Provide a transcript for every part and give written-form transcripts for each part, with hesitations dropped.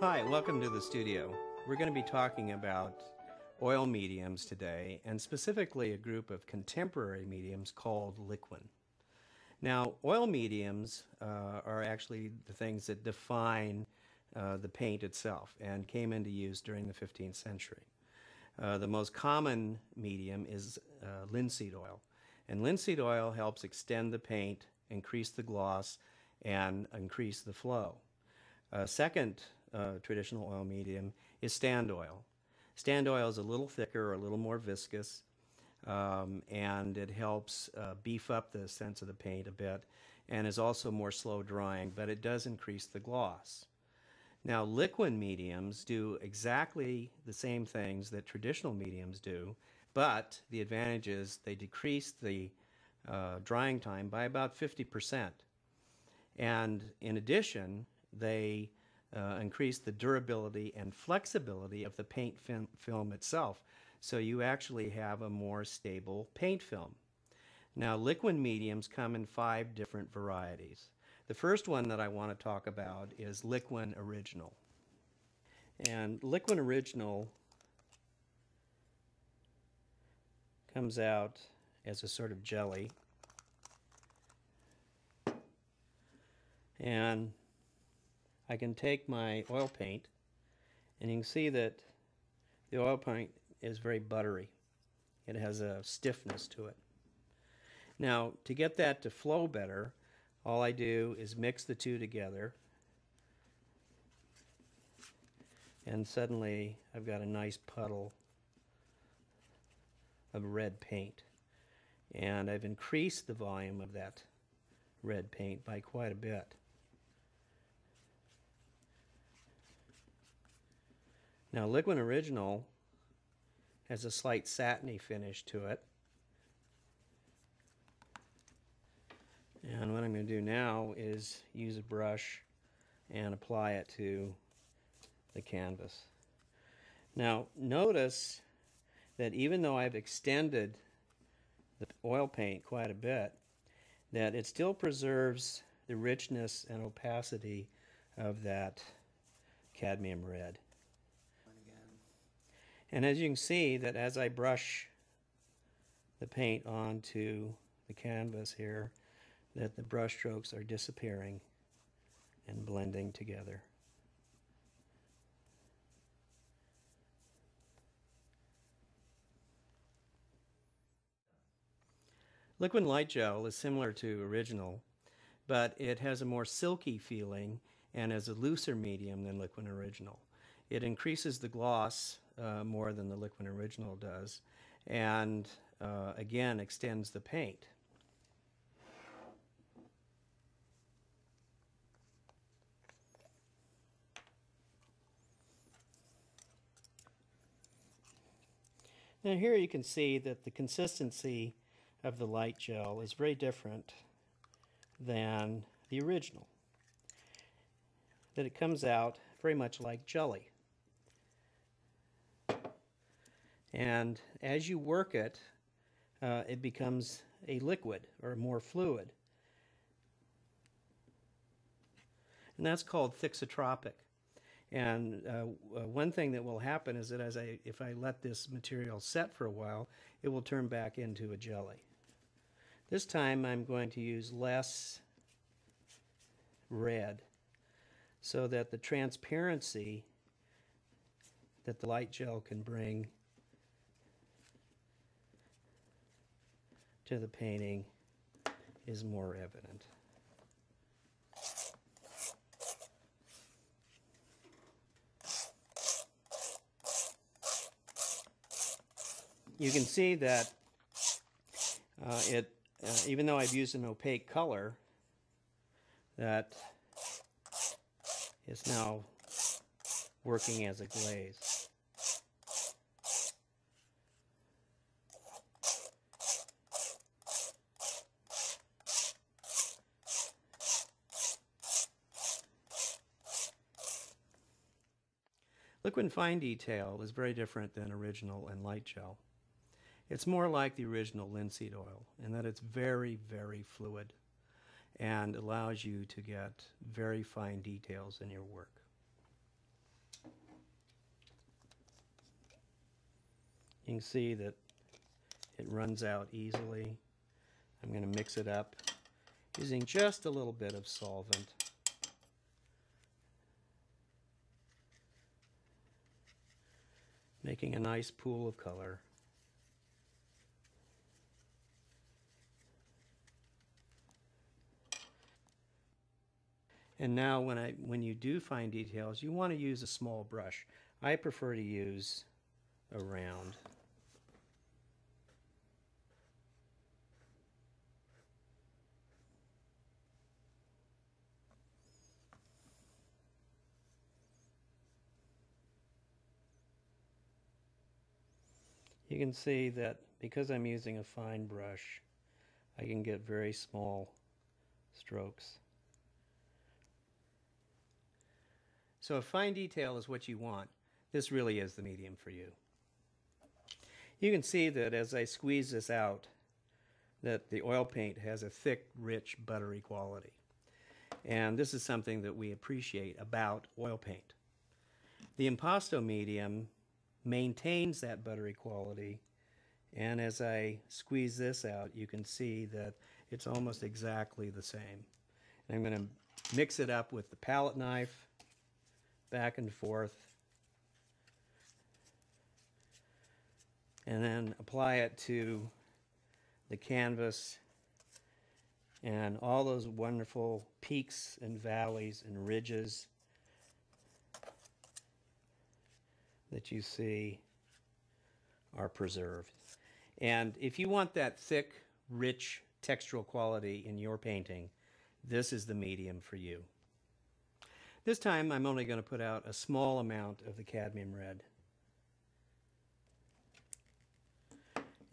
Hi, welcome to the studio. We're going to be talking about oil mediums today, and specifically a group of contemporary mediums called liquin. Now, oil mediums are actually the things that define the paint itself and came into use during the 15th century. The most common medium is linseed oil, and linseed oil helps extend the paint, increase the gloss, and increase the flow. Second traditional oil medium is stand oil. Stand oil is a little thicker, a little more viscous, and it helps beef up the sense of the paint a bit, and is also more slow drying, but it does increase the gloss. Now, liquin mediums do exactly the same things that traditional mediums do, but the advantage is they decrease the drying time by about 50%. And in addition, they increase the durability and flexibility of the paint film itself, so you actually have a more stable paint film. Now, liquin mediums come in 5 different varieties. The first one that I want to talk about is liquin original. And liquin original comes out as a sort of jelly, and I can take my oil paint, and you can see that the oil paint is very buttery. It has a stiffness to it. Now, to get that to flow better, all I do is mix the two together, and suddenly I've got a nice puddle of red paint. And I've increased the volume of that red paint by quite a bit. Now, liquin original has a slight satiny finish to it. And what I'm going to do now is use a brush and apply it to the canvas. Now, notice that even though I've extended the oil paint quite a bit, that it still preserves the richness and opacity of that cadmium red. And as you can see, that as I brush the paint onto the canvas here, that the brush strokes are disappearing and blending together. Liquin light gel is similar to original, but it has a more silky feeling and is a looser medium than liquin original. It increases the gloss more than the liquin original does, and again extends the paint. Now here you can see that the consistency of the light gel is very different than the original. That it comes out very much like jelly. And as you work it, it becomes a liquid or more fluid. And that's called thixotropic. And one thing that will happen is that if I let this material set for a while, it will turn back into a jelly. This time I'm going to use less red so that the transparency that the light gel can bring to the painting is more evident. You can see that even though I've used an opaque color, that is now working as a glaze. Liquin fine detail is very different than original and light gel. It's more like the original linseed oil in that it's very, very fluid and allows you to get very fine details in your work. You can see that it runs out easily. I'm going to mix it up using just a little bit of solvent. Making a nice pool of color. And now when you do find details, you want to use a small brush. I prefer to use a round. You can see that because I'm using a fine brush, I can get very small strokes. So if fine detail is what you want, this really is the medium for you. You can see that as I squeeze this out, that the oil paint has a thick, rich, buttery quality. And this is something that we appreciate about oil paint. The impasto medium maintains that buttery quality, and as I squeeze this out, you can see that it's almost exactly the same. And I'm going to mix it up with the palette knife, back and forth, and then apply it to the canvas and all those wonderful peaks and valleys and ridges that you see are preserved. And if you want that thick, rich textural quality in your painting, this is the medium for you. This time I'm only going to put out a small amount of the cadmium red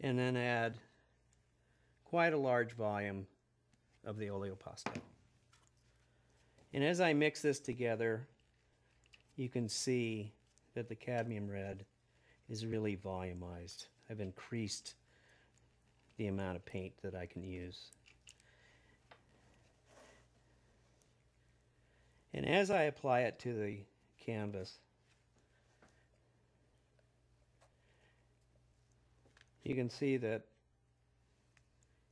and then add quite a large volume of the oleopasto. And as I mix this together, you can see that the cadmium red is really volumized. I've increased the amount of paint that I can use. And as I apply it to the canvas, you can see that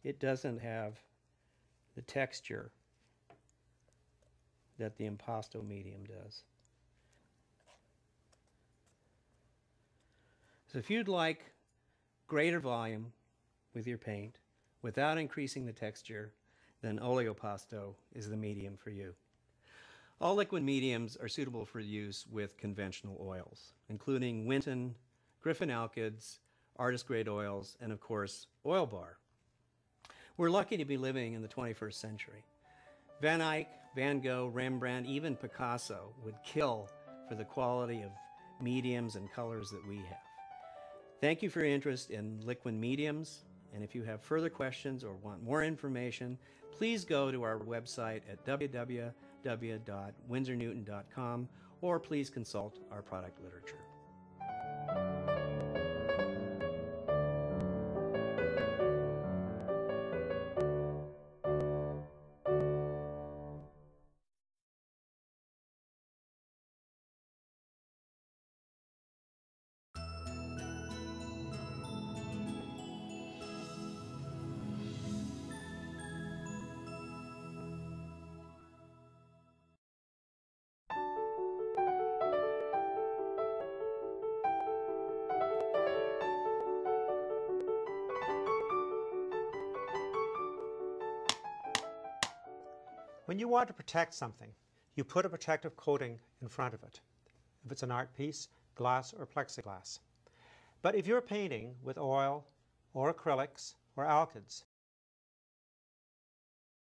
it doesn't have the texture that the impasto medium does. So if you'd like greater volume with your paint without increasing the texture, then oleopasto is the medium for you. All liquid mediums are suitable for use with conventional oils, including Winton, Griffin alkyds, artist grade oils, and of course, oil bar. We're lucky to be living in the 21st century. Van Eyck, Van Gogh, Rembrandt, even Picasso would kill for the quality of mediums and colors that we have. Thank you for your interest in liquid mediums, and if you have further questions or want more information, please go to our website at www.windsornewton.com or please consult our product literature. When you want to protect something, you put a protective coating in front of it. If it's an art piece, glass or plexiglass. But if you're painting with oil or acrylics or alkyds,